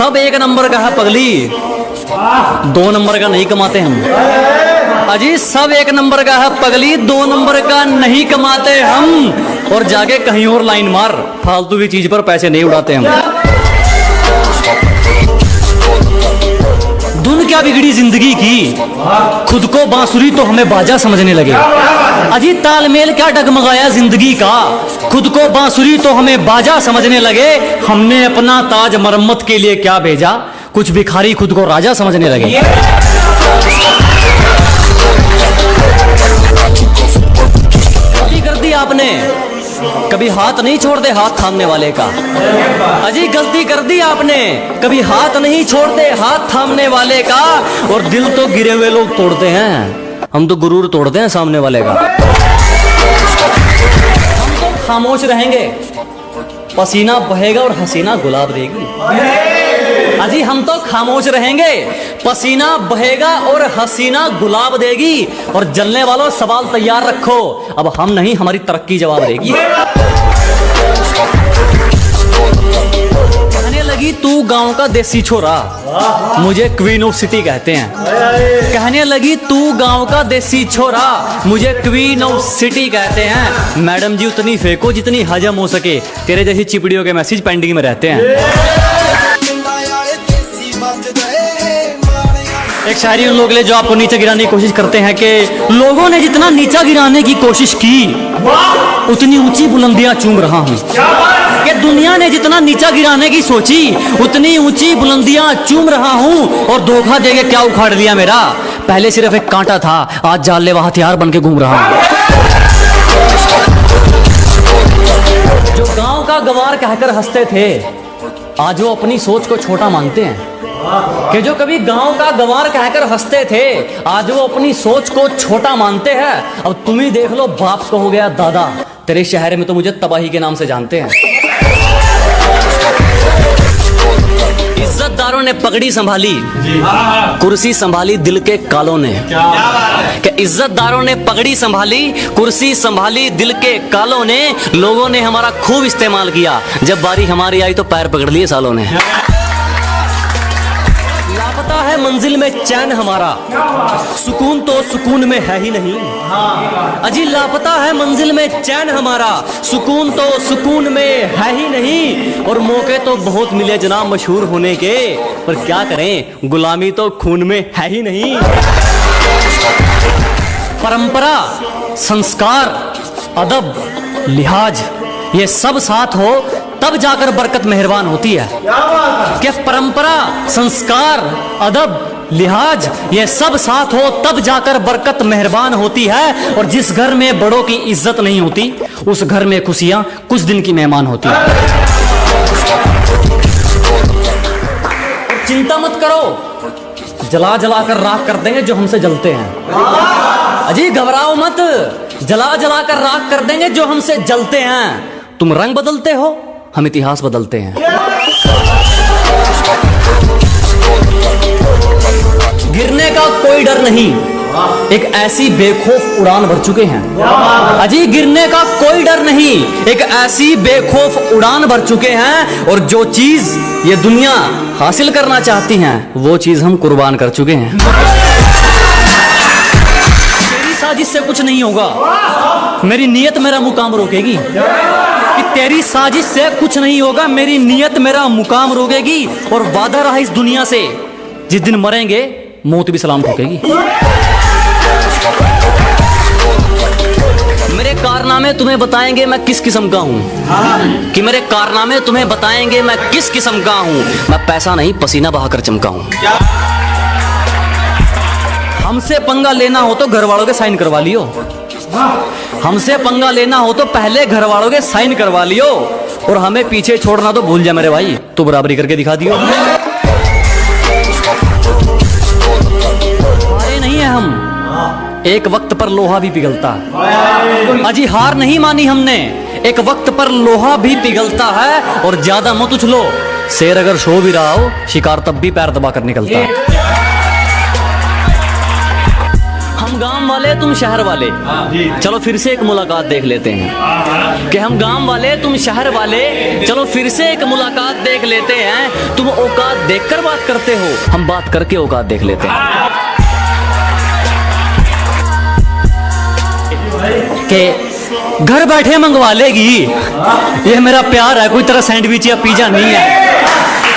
सब एक नंबर का है पगली, 2 नंबर का नहीं कमाते हम। अजी सब एक नंबर का है पगली, 2 नंबर का नहीं कमाते हम। और जाके कहीं और लाइन मार, फालतू की चीज पर पैसे नहीं उड़ाते हम। धुन क्या बिगड़ी जिंदगी की, खुद को बांसुरी तो हमें बाजा समझने लगे। अजी तालमेल क्या डगमगाया जिंदगी का, खुद को बांसुरी तो हमें बाजा समझने लगे। हमने अपना ताज मरम्मत के लिए क्या भेजा, कुछ भिखारी खुद को राजा समझने लगे। गलती कर दी आपने, कभी हाथ नहीं छोड़ते हाथ थामने वाले का। अजी गलती कर दी आपने, कभी हाथ नहीं छोड़ते हाथ थामने वाले का। और दिल तो गिरे हुए लोग तोड़ते हैं, हम तो गुरूर तोड़ते हैं सामने वाले का। हम तो खामोश रहेंगे, पसीना बहेगा और हसीना गुलाब देगी। अजी हम तो खामोश रहेंगे, पसीना बहेगा और हसीना गुलाब देगी। और जलने वालों सवाल तैयार रखो, अब हम नहीं हमारी तरक्की जवाब देगी। कहने लगी तू गांव का देसी छोरा, मुझे क्वीन ऑफ सिटी कहते हैं। कहने लगी तू गांव का देसी छोरा, मुझे क्वीन ऑफ सिटी कहते हैं। मैडम जी उतनी फेंको जितनी हजम हो सके, तेरे जैसी चिपड़ियों के मैसेज पेंडिंग में रहते हैं। एक शायरी उन लोगों के लिए जो आपको नीचे गिराने की कोशिश करते हैं कि लोगों ने जितना नीचा गिराने की कोशिश की, उतनी ऊंची बुलंदियां चूम रहा हूं। कि दुनिया ने जितना नीचा गिराने की सोची, उतनी ऊंची बुलंदियां चूम रहा हूं। और धोखा देके क्या उखाड़ लिया मेरा, पहले सिर्फ एक कांटा था, आज जानलेवा हथियार बन के घूम रहा हूं। जो गांव का गवार कहकर हंसते थे, आज वो अपनी सोच को छोटा मानते हैं। कि जो कभी गांव का गंवार कहकर हंसते थे, आज वो अपनी सोच को छोटा मानते हैं। अब तुम ही देख लो, बाप को हो गया दादा, तेरे शहर में तो मुझे तबाही के नाम से जानते हैं। इज्जतदारों ने पगड़ी संभाली, कुर्सी संभाली दिल के कालों ने। कि इज्जतदारों ने पगड़ी संभाली, कुर्सी संभाली दिल के कालों ने। लोगों ने हमारा खूब इस्तेमाल किया, जब बारी हमारी आई तो पैर पकड़ लिए सालों ने। लापता है मंजिल में चैन हमारा, सुकून तो सुकून में है ही नहीं। अजी लापता है मंजिल में चैन हमारा, सुकून तो सुकून में है ही नहीं। और मौके तो बहुत मिले जनाब मशहूर होने के, पर क्या करें गुलामी तो खून में है ही नहीं। परंपरा, संस्कार, अदब, लिहाज, ये सब साथ हो तब जाकर बरकत मेहरबान होती है। कि परंपरा, संस्कार, अदब, लिहाज, ये सब साथ हो तब जाकर बरकत मेहरबान होती है। और जिस घर में बड़ों की इज्जत नहीं होती, उस घर में खुशियां कुछ दिन की मेहमान होती है। चिंता मत करो, जला जला कर राख कर देंगे जो हमसे जलते हैं। अजी घबराओ मत, जला जला कर राख कर देंगे जो हमसे जलते हैं। तुम रंग बदलते हो, हम इतिहास बदलते हैं। गिरने का कोई डर नहीं, एक ऐसी बेखौफ उड़ान भर चुके हैं। अजी गिरने का कोई डर नहीं, एक ऐसी बेखौफ उड़ान भर चुके हैं। और जो चीज ये दुनिया हासिल करना चाहती है, वो चीज हम कुर्बान कर चुके हैं। तेरी साजिश से कुछ नहीं होगा, मेरी नीयत मेरा मुकाम रोकेगी। कि तेरी साजिश से कुछ नहीं होगा, मेरी नीयत मेरा मुकाम रोकेगी। और वादा रहा इस दुनिया से, जिस दिन मरेंगे मौत भी सलाम ठोकेगी। मेरे कारनामे तुम्हें बताएंगे मैं किस किस्म का हूँ। कि मेरे कारनामे तुम्हें बताएंगे मैं किस किस्म का हूँ। मैं पैसा नहीं पसीना बहाकर चमका हूँ। हमसे पंगा लेना हो तो घर वालों के साइन करवा लियो। हमसे पंगा लेना हो तो पहले घर वालों के साइन करवा लियो। और हमें पीछे छोड़ना तो भूल जा मेरे भाई, तू बराबरी करके दिखा दियो। हारे नहीं है हम, एक वक्त पर लोहा भी पिघलता। अजी हार नहीं मानी हमने, एक वक्त पर लोहा भी पिघलता है। और ज्यादा मत उछलो, शेर अगर सो भी रहा हो, शिकार तब भी पैर दबा कर निकलता। हम गांव वाले तुम शहर वाले, चलो फिर से एक मुलाकात देख लेते हैं। कि हम गांव वाले तुम शहर वाले, चलो फिर से एक मुलाकात देख लेते हैं। तुम औकात देखकर बात करते हो, हम बात करके औकात देख लेते हैं। कि घर बैठे मंगवा लेगी, ये मेरा प्यार है, कोई तरह सैंडविच या पिज्जा नहीं है।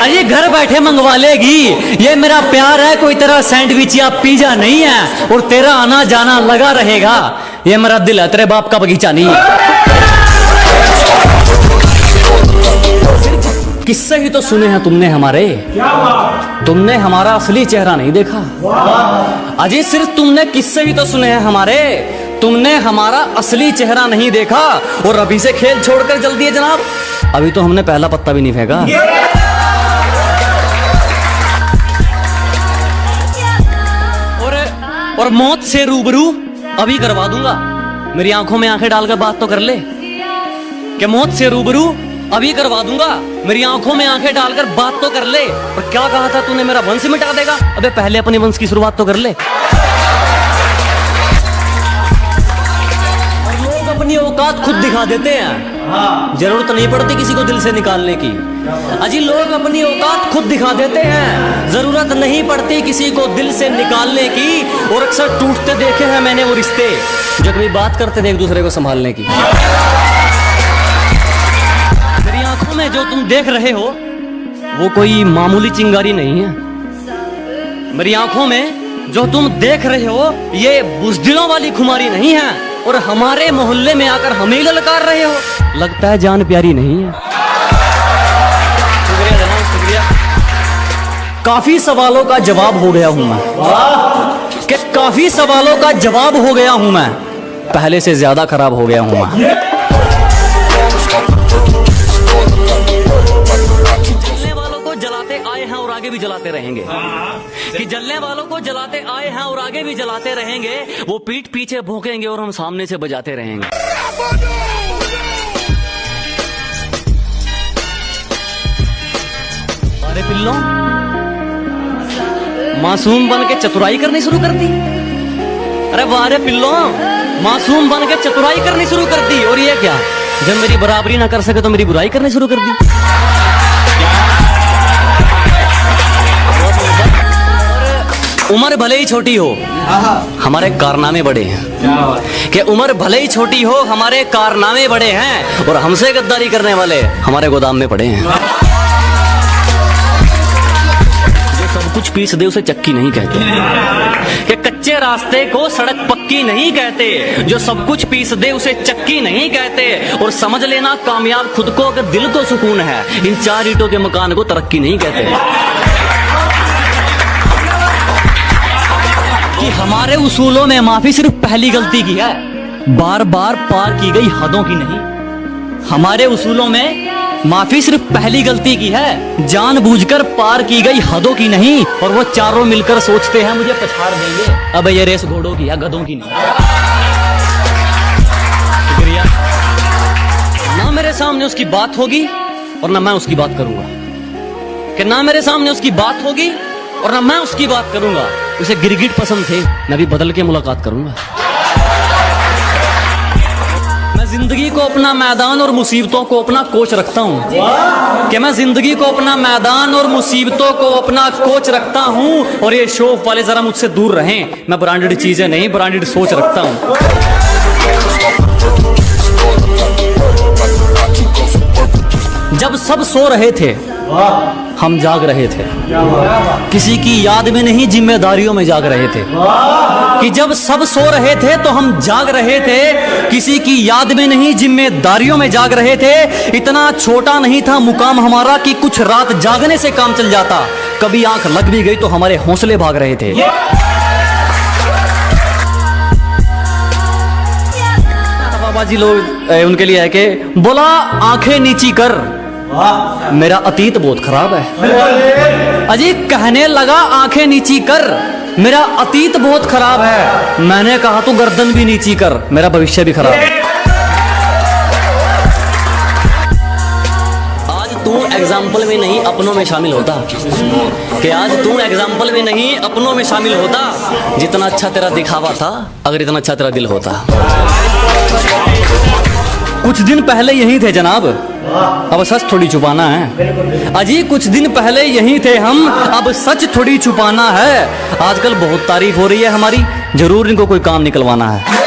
अरे घर बैठे मंगवा लेगी, ये मेरा प्यार है, कोई तरह सैंडविच या पिज्जा नहीं है। और तेरा आना जाना लगा रहेगा, ये मेरा दिल है, तेरे बाप का बगीचा नहीं है। किस्से ही तो सुने हैं तुमने हमारे, तुमने हमारा असली चेहरा नहीं देखा। अजी सिर्फ तुमने किस्से ही तो सुने हैं हमारे, तुमने हमारा असली चेहरा नहीं देखा। और अभी से खेल छोड़कर जल्दी दिए जनाब, अभी तो हमने पहला पत्ता भी नहीं फेंका। और मौत से रूबरू अभी करवा दूंगा, मेरी आंखों में आंखें डालकर बात तो कर ले। कि मौत से रूबरू अभी करवा दूंगा, मेरी आंखों में आंखें डालकर बात तो कर ले। और क्या कहा था तूने, मेरा वंश मिटा देगा? अबे पहले अपने वंश की शुरुआत तो कर ले। लोग अपनी औकात खुद दिखा देते हैं, जरूरत नहीं पड़ती किसी को दिल से निकालने की। अजी लोग अपनी औकात खुद दिखा देते हैं, जरूरत नहीं पड़ती किसी को दिल से निकालने की। और अक्सर टूटते देखे हैं मैंने वो रिश्ते, जो कभी बात करते थे एक दूसरे को संभालने की। मेरी आंखों में जो तुम देख रहे हो वो कोई मामूली चिंगारी नहीं है। मेरी आंखों में जो तुम देख रहे हो ये बुज़दिलों वाली खुमारी नहीं है। और हमारे मोहल्ले में आकर हमें ललकार रहे हो, लगता है जान प्यारी नहीं है। शुक्रिया जनाब, शुक्रिया। काफी सवालों का जवाब हो गया हूं मैं, कि काफी सवालों का जवाब हो गया हूं मैं, पहले से ज्यादा खराब हो गया हूं मैं। जलने वालों को जलाते आए हैं और आगे भी जलाते रहेंगे, कि जलने वालों को जलाते आए हैं और आगे भी जलाते रहेंगे। वो पीठ पीछे भौंकेंगे और हम सामने से बजाते रहेंगे। अरे पिल्लों, मासूम बन के चतुराई करनी शुरू कर दी। अरे वारे पिल्लों, मासूम बन के चतुराई करनी शुरू कर दी। और ये क्या, जब मेरी बराबरी ना कर सके तो मेरी बुराई करनी शुरू कर दी। उम्र भले ही छोटी हो, हमारे कारनामे बड़े हैं। कि उम्र भले ही छोटी हो, हमारे कारनामे बड़े हैं। और हमसे गद्दारी करने वाले हमारे गोदाम में पड़े हैं। जो सब कुछ पीस दे उसे चक्की नहीं कहते, कि कच्चे रास्ते को सड़क पक्की नहीं कहते। जो सब कुछ पीस दे उसे चक्की नहीं कहते। और समझ लेना कामयाब खुद को अगर दिल को सुकून है, इन 4 ईंटों के मकान को तरक्की नहीं कहते। कि हमारे उसूलों में माफी सिर्फ पहली गलती की है, बार बार पार की गई हदों की नहीं। हमारे उसूलों में माफी सिर्फ पहली गलती की है, जानबूझकर पार की गई हदों की नहीं। और वो चारों मिलकर सोचते हैं मुझे पछाड़ देंगे, अब ये रेस घोड़ों की या गधों की नहीं। शुक्रिया। ना मेरे सामने उसकी बात होगी और ना मैं उसकी बात करूंगा। कि ना मेरे सामने उसकी बात होगी और ना मैं उसकी बात करूंगा। उसे गिरगिट पसंद थे, मैं भी बदल के मुलाकात करूंगा। मैं जिंदगी को अपना मैदान और मुसीबतों को अपना कोच रखता हूं। कि मैं जिंदगी को अपना मैदान और मुसीबतों को अपना कोच रखता हूं। और ये शौक वाले जरा मुझसे दूर रहें, मैं ब्रांडेड चीजें नहीं ब्रांडेड सोच रखता हूं। जब सब सो रहे थे हम जाग रहे थे, किसी की याद में नहीं जिम्मेदारियों में जाग रहे थे। कि जब सब सो रहे थे तो हम जाग रहे थे, किसी की याद में नहीं जिम्मेदारियों में जाग रहे थे। इतना छोटा नहीं था मुकाम हमारा कि कुछ रात जागने से काम चल जाता। कभी आंख लग भी गई तो हमारे हौसले भाग रहे थे। बाबा जी लोग उनके लिए है कि बोला आंखें नीची कर, मेरा अतीत बहुत खराब है। अजी कहने लगा आंखें नीची कर, मेरा अतीत बहुत खराब है। मैंने कहा तू गर्दन भी नीची कर, मेरा भविष्य भी खराब है। आज तू एग्जाम्पल में नहीं अपनों में शामिल होता, कि आज तू एग्जाम्पल में नहीं अपनों में शामिल होता। जितना अच्छा तेरा दिखावा था, अगर इतना अच्छा तेरा दिल होता। कुछ दिन पहले यहीं थे जनाब, अब सच थोड़ी छुपाना है। अजी कुछ दिन पहले यहीं थे हम, अब सच थोड़ी छुपाना है। आजकल बहुत तारीफ हो रही है हमारी, जरूर इनको कोई काम निकलवाना है।